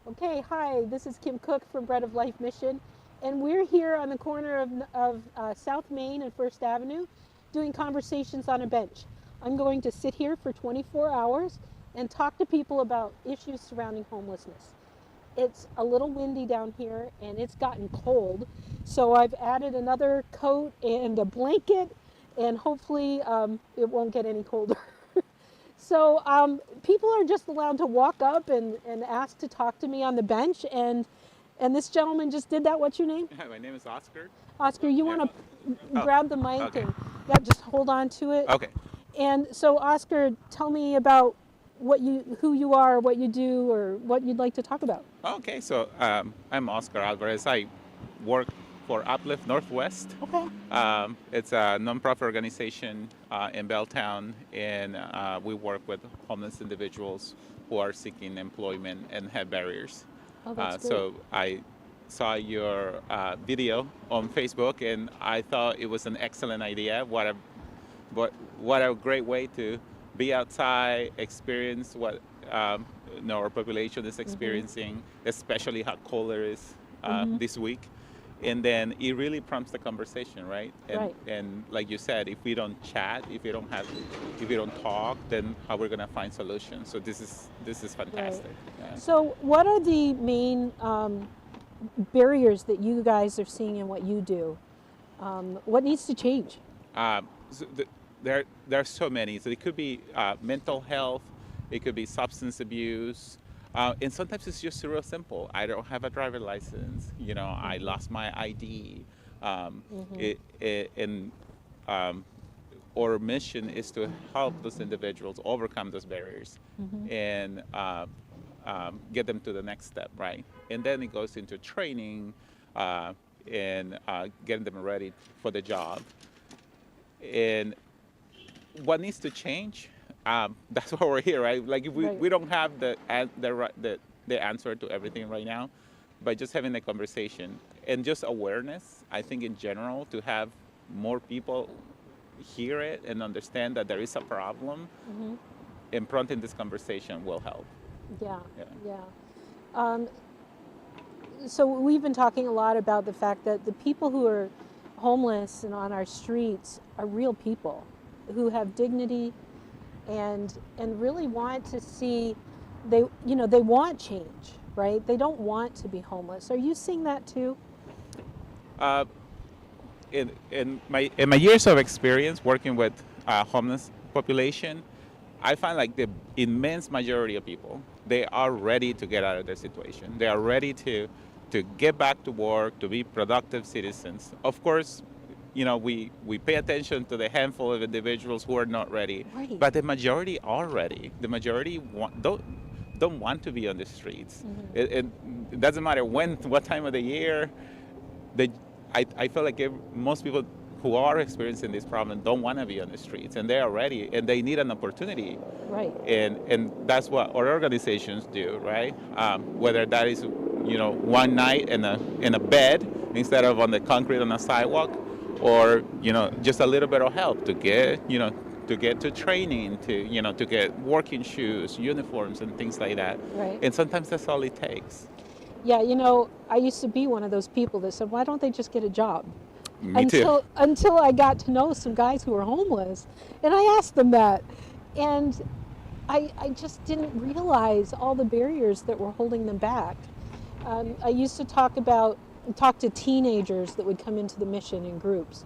Okay, hi, this is Kim Cook from Bread of Life Mission, and we're here on the corner of South Main and First Avenue doing conversations on a bench. I'm going to sit here for 24 hours and talk to people about issues surrounding homelessness. It's a little windy down here and it's gotten cold, so I've added another coat and a blanket, and hopefully it won't get any colder. So people are just allowed to walk up and ask to talk to me on the bench, and this gentleman just did that. What's your name? My name is Oscar. Oscar, you Yeah. want to Oh, grab the mic okay. and yeah, just hold on to it. Okay. And so Oscar, tell me about who you are, what you do, or what you'd like to talk about. Okay. So I'm Oscar Alvarez. I work for Uplift Northwest. Okay. It's a nonprofit organization in Belltown, and we work with homeless individuals who are seeking employment and have barriers. Oh, that's great. So I saw your video on Facebook, and I thought it was an excellent idea. But what a great way to be outside, experience what our population is Mm-hmm. experiencing, especially how cold it is Mm-hmm. this week. And then it really prompts the conversation, right? Right. And like you said, if we don't chat, if we don't talk, then how we're gonna find solutions? So this is Right. fantastic. Yeah. So, what are the main barriers that you guys are seeing in what you do? What needs to change? So there are so many. So it could be mental health, it could be substance abuse, and sometimes it's just real simple. I don't have a driver license. I Mm-hmm. lost my ID. Mm-hmm. And our mission is to help those individuals overcome those barriers Mm-hmm. and get them to the next step, right? And then it goes into training and getting them ready for the job. And what needs to change? That's why we're here, right? Like if Right. we don't have the answer to everything right now, but just having the conversation and just awareness, I think in general, to have more people hear it and understand that there is a problem, Mm-hmm. and prompting this conversation will help. Yeah. Yeah. Yeah. Um, so we've been talking a lot about the fact that the people who are homeless and on our streets are real people who have dignity and really want to see they want change, right? They don't want to be homeless. Are you seeing that too? Uh, in my years of experience working with homeless population, I find like the immense majority of people, they are ready to get out of their situation. They are ready to get back to work, to be productive citizens. Of course, we pay attention to the handful of individuals who are not ready, Right. but the majority are ready. The majority don't want to be on the streets. Mm-hmm. It doesn't matter what time of the year. They, I feel like most people who are experiencing this problem don't want to be on the streets, and they are ready, and they need an opportunity, Right. and that's what our organizations do, right? Whether that is, one night in a bed instead of on the concrete on a sidewalk, or just a little bit of help to get to training, to get working shoes, uniforms, and things like that. Right. And sometimes that's all it takes. Yeah, I used to be one of those people that said, "Why don't they just get a job?" Me too. Until I got to know some guys who were homeless, and I asked them that, and I just didn't realize all the barriers that were holding them back. I used to talk to teenagers that would come into the mission in groups,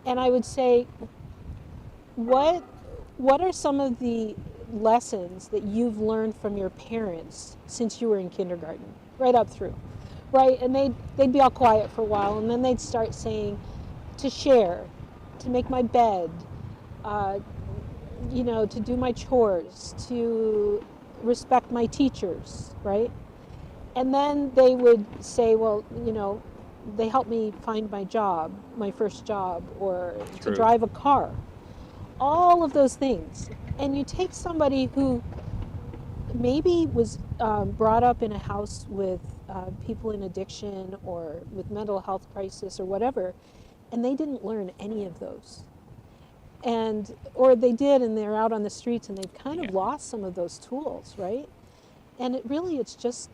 and I would say, what what are some of the lessons that you've learned from your parents since you were in kindergarten, right up through, right? And they'd be all quiet for a while, and then they'd start saying, to share, to make my bed, uh, to do my chores, to respect my teachers, right? And then they would say, well, they helped me find my job, my first job, or to True. drive a car. All of those things. And you take somebody who maybe was brought up in a house with people in addiction or with mental health crisis or whatever, and they didn't learn any of those. Or they did, and they're out on the streets and they've kind Yeah. of lost some of those tools, right? And it's just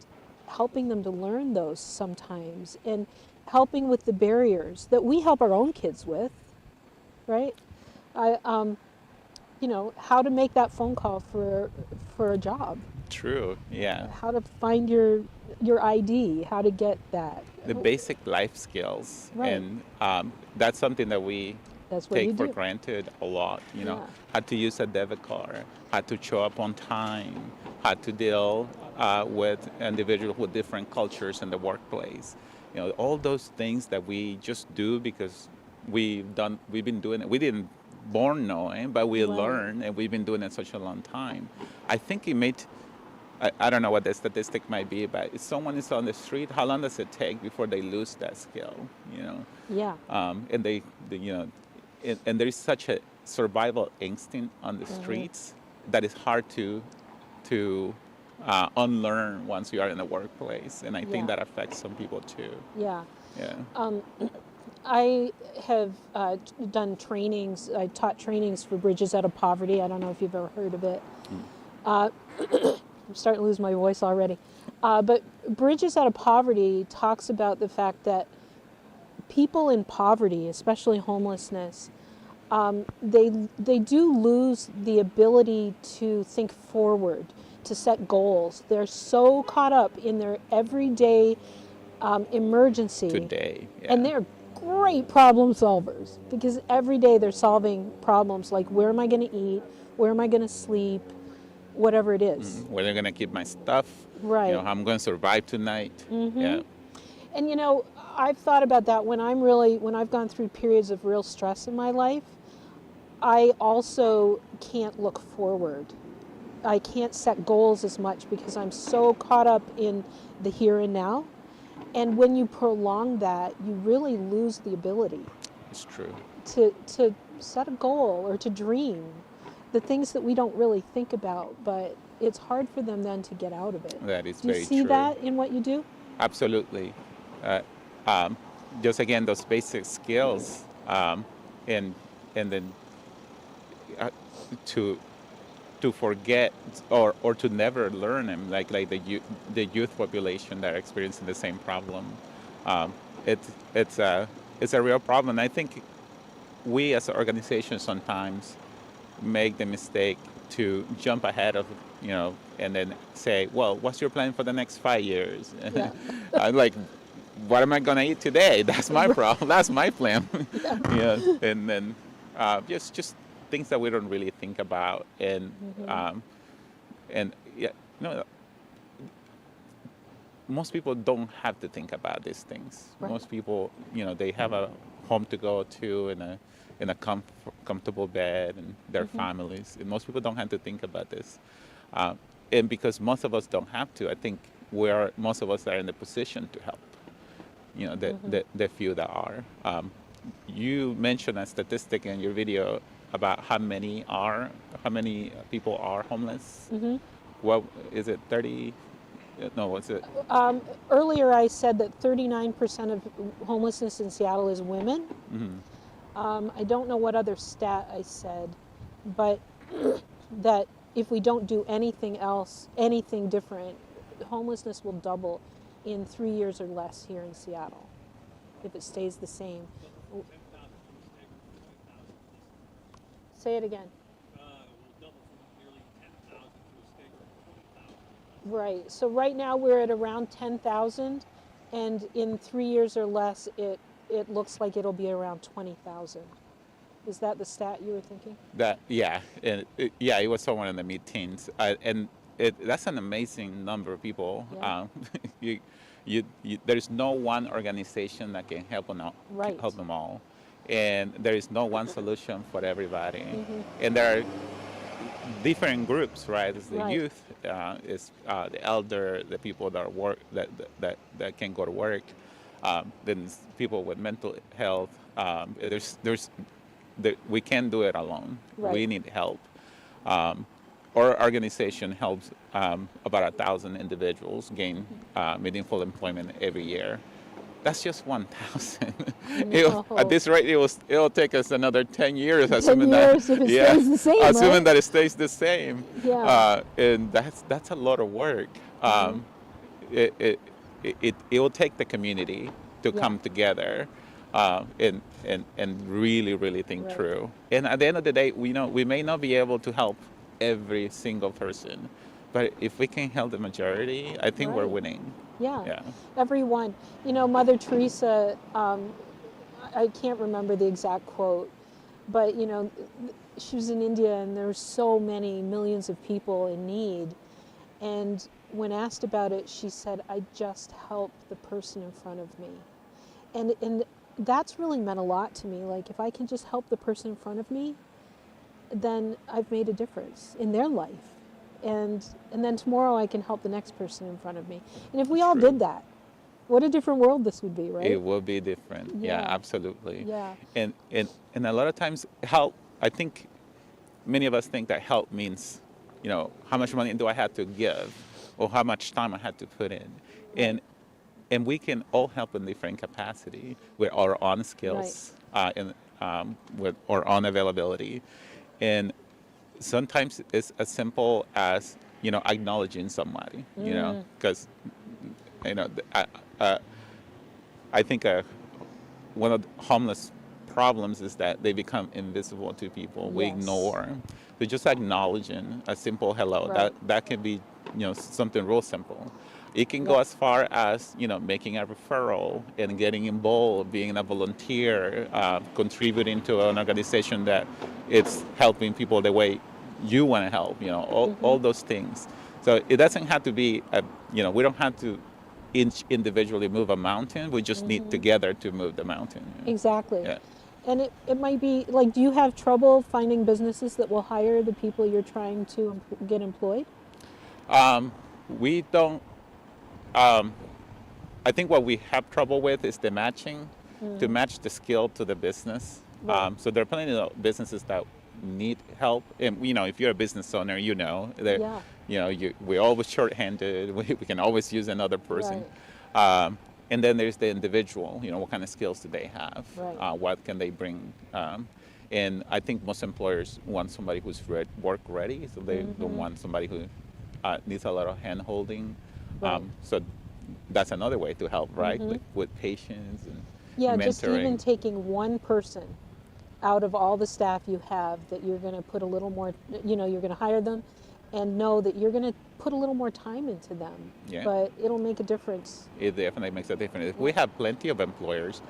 helping them to learn those sometimes, and helping with the barriers that we help our own kids with, right? How to make that phone call for a job, True. Yeah. how to find your ID, how to get that. The basic life skills, Right. and that's something that we That's what you take for do. granted a lot. Yeah. How to use a debit card, how to show up on time, how to deal with individuals with different cultures in the workplace. All those things that we just do because we've been doing it. We didn't born knowing, but we Right. learn, and we've been doing it such a long time. I think it made. I don't know what the statistic might be, but if someone is on the street, how long does it take before they lose that skill? Yeah. And and there is such a survival instinct on the streets that is hard to unlearn once you are in the workplace, and I Yeah. think that affects some people too. Yeah. Yeah. I have done trainings. I taught trainings for Bridges Out of Poverty. I don't know if you've ever heard of it. Uh, I'm starting to lose my voice already. But Bridges Out of Poverty talks about the fact that people in poverty, especially homelessness, they do lose the ability to think forward, to set goals. They're so caught up in their everyday emergency. Today. Yeah. And they're great problem solvers because every day they're solving problems like, where am I going to eat? Where am I going to sleep? Whatever it is. Where they're gonna keep my stuff. Right. How I'm gonna survive tonight. Yeah. And I've thought about that when I've gone through periods of real stress in my life. I also can't look forward. I can't set goals as much because I'm so caught up in the here and now. And when you prolong that, you really lose the ability It's true. to set a goal or to dream. The things that we don't really think about, but it's hard for them then to get out of it. That is Do you very see true. that in what you do? Absolutely. Just again, those basic skills, and then to forget or to never learn them, like the youth population that are experiencing the same problem. It's a real problem. I think we as an organization sometimes make the mistake to jump ahead of, and then say, well, what's your plan for the next 5 years? Yeah. I'm like, what am I going to eat today? That's my problem. That's my plan. Yeah. And then just things that we don't really think about. And, most people don't have to think about these things. Right. Most people, they have a home to go to and in a comfortable bed and their families. And most people don't have to think about this. And because most of us don't have to, I think most of us are in the position to help. The few that are. You mentioned a statistic in your video about how many people are homeless. What is it? 30? No, what's it? Earlier I said that 39% of homelessness in Seattle is women. I don't know what other stat I said, but that if we don't do anything else, anything different, homelessness will double in 3 years or less here in Seattle, if it stays the same. Say it again. Right. So right now we're at around 10,000, and in 3 years or less, it looks like it'll be around 20,000. Is that the stat you were thinking? It was somewhere in the mid-teens, and that's an amazing number of people. Yeah. There's no one organization that can help them all. Right. Help them all, and there is no one solution for everybody. And there are different groups, right? It's the Right. youth, it's the elder, the people that that can go to work. Then it's people with mental health. We can't do it alone. Right. We need help. Our organization helps about 1,000 individuals gain meaningful employment every year. That's just 1,000. No. At this rate, it'll take us another 10 years. 10 assuming years that, if it stays the same, assuming right? that it stays the same. Yeah. And that's a lot of work. it will take the community to Yeah. come together and really think Right. through. And at the end of the day, we may not be able to help every single person, but if we can help the majority, I think we're Right. winning. Yeah. Yeah. Everyone. Mother Teresa, I can't remember the exact quote, but she was in India and there were so many millions of people in need. And when asked about it, she said, I just help the person in front of me. And that's really meant a lot to me. Like, if I can just help the person in front of me, then I've made a difference in their life. And then tomorrow I can help the next person in front of me. And if we all True. did that, what a different world this would be, right? It will be different. Yeah, Yeah. absolutely. Yeah. And a lot of times help, I think many of us think that help means, how much money do I have to give or how much time I have to put in. And we can all help in different capacity with our own skills and with our own availability. And sometimes it's as simple as, acknowledging somebody, because, I think one of the homeless problems is that they become invisible to people. We Yes. ignore. So just acknowledging a simple hello, Right. that can be, something real simple. It can go Yeah. as far as, making a referral and getting involved, being a volunteer, contributing to an organization that it's helping people the way you want to help, all those things. So it doesn't have to be, we don't have to individually move a mountain. We just need together to move the mountain. Exactly. Yeah. And it might be like, do you have trouble finding businesses that will hire the people you're trying to get employed? We don't. I think what we have trouble with is the matching, to match the skill to the business. Right. So there are plenty of businesses that need help, and if you're a business owner, we're always short-handed. We can always use another person. And then there's the individual. What kind of skills do they have? Right. What can they bring? And I think most employers want somebody who's work ready, so they don't want somebody who needs a lot of hand holding. Right. So that's another way to help, right? With patience and mentoring. Just even taking one person out of all the staff you have that you're going to put a little more, you're going to hire them and know that you're going to put a little more time into them. Yeah. But it'll make a difference. It definitely makes a difference. We have plenty of employers,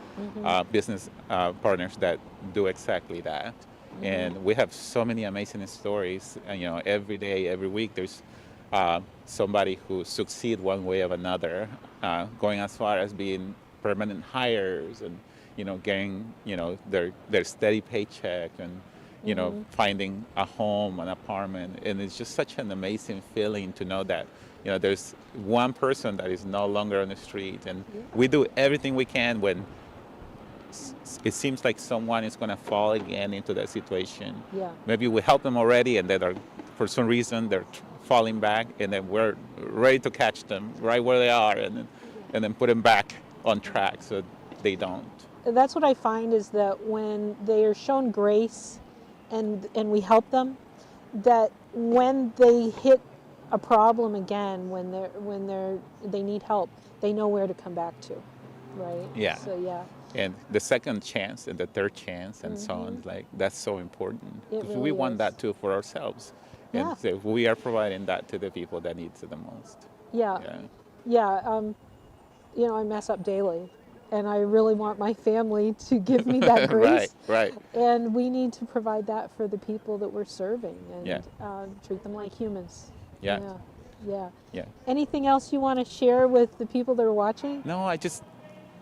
business partners that do exactly that. And we have so many amazing stories. And, every day, every week, there's somebody who succeed one way or another, going as far as being permanent hires and, getting, their steady paycheck and, finding a home, an apartment. And it's just such an amazing feeling to know that, there's one person that is no longer on the street. And we do everything we can when it seems like someone is going to fall again into that situation. Yeah. Maybe we help them already and then for some reason they're falling back, and then we're ready to catch them right where they are and then put them back on track so they don't. That's what I find is that when they are shown grace and we help them, that when they hit a problem again, when they need help, they know where to come back to, right? Yeah. So yeah. And the second chance and the third chance and so on, that's so important. It Because we really want is. that too for ourselves. Yeah. And so we are providing that to the people that need it the most. Yeah. Yeah. Yeah. I mess up daily, and I really want my family to give me that grace. Right. And we need to provide that for the people that we're serving and treat them like humans. Yeah. Yeah. Anything else you want to share with the people that are watching? No,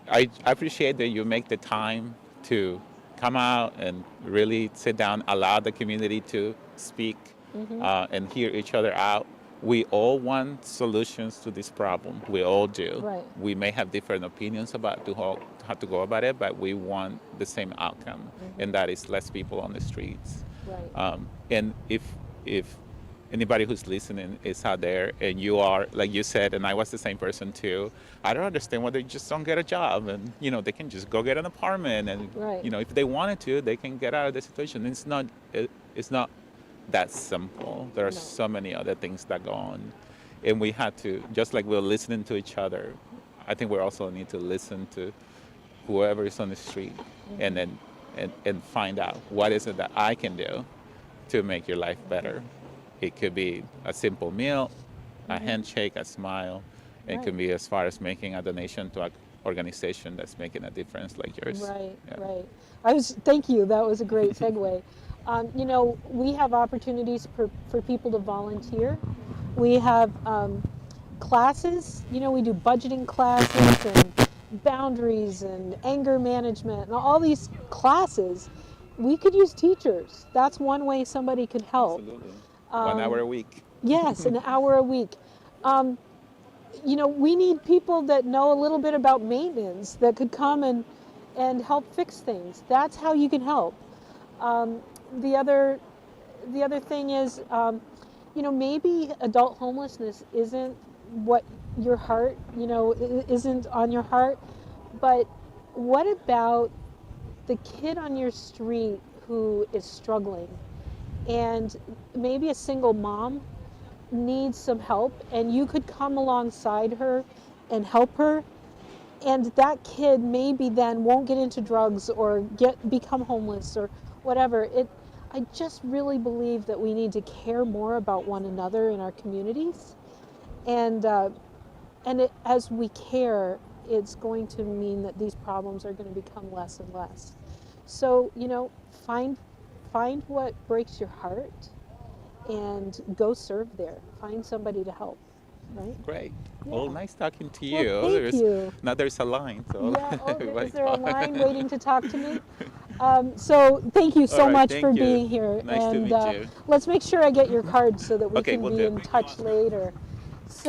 I appreciate that you make the time to come out and really sit down, allow the community to speak and hear each other out. We all want solutions to this problem. We all do. Right. We may have different opinions about how to go about it, but we want the same outcome, and that is less people on the streets. Right. And if anybody who's listening is out there and you are, like you said, and I was the same person too, I don't understand why they just don't get a job and, they can just go get an apartment and, Right. If they wanted to, they can get out of the situation. It's not that simple. There are so many other things that go on. And we had to, just like we're listening to each other, I think we also need to listen to whoever is on the street, and then and find out what is it that I can do to make your life better. It could be a simple meal, a handshake, a smile. It Right. can be as far as making a donation to an organization that's making a difference like yours. Right, Yeah. right. Thank you. That was a great segue. You know, we have opportunities for people to volunteer. We have classes. You know, we do budgeting classes and boundaries and anger management and all these classes. We could use teachers. That's one way somebody could help. Absolutely. Um, 1 hour a week. Yes, an hour a week. Um, you know, we need people that know a little bit about maintenance that could come and help fix things. That's how you can help. Um, the other thing is, you know, maybe adult homelessness isn't what your heart, you know, isn't on your heart, but what about the kid on your street who is struggling, and maybe a single mom needs some help, and you could come alongside her and help her, and that kid maybe then won't get into drugs or become homeless or whatever. I just really believe that we need to care more about one another in our communities, and as we care, it's going to mean that these problems are going to become less and less. So, you know, find what breaks your heart and go serve there. Find somebody to help, right? Great. Yeah. Well, nice talking to Well, you. thank you. Now there's a line. So Yeah. Oh, everybody is there a talk. line waiting to talk to me? So thank you so All right, much thank for you. being here. Nice to and meet you. let's make sure I get your card so that we Okay, can will be do. in touch later.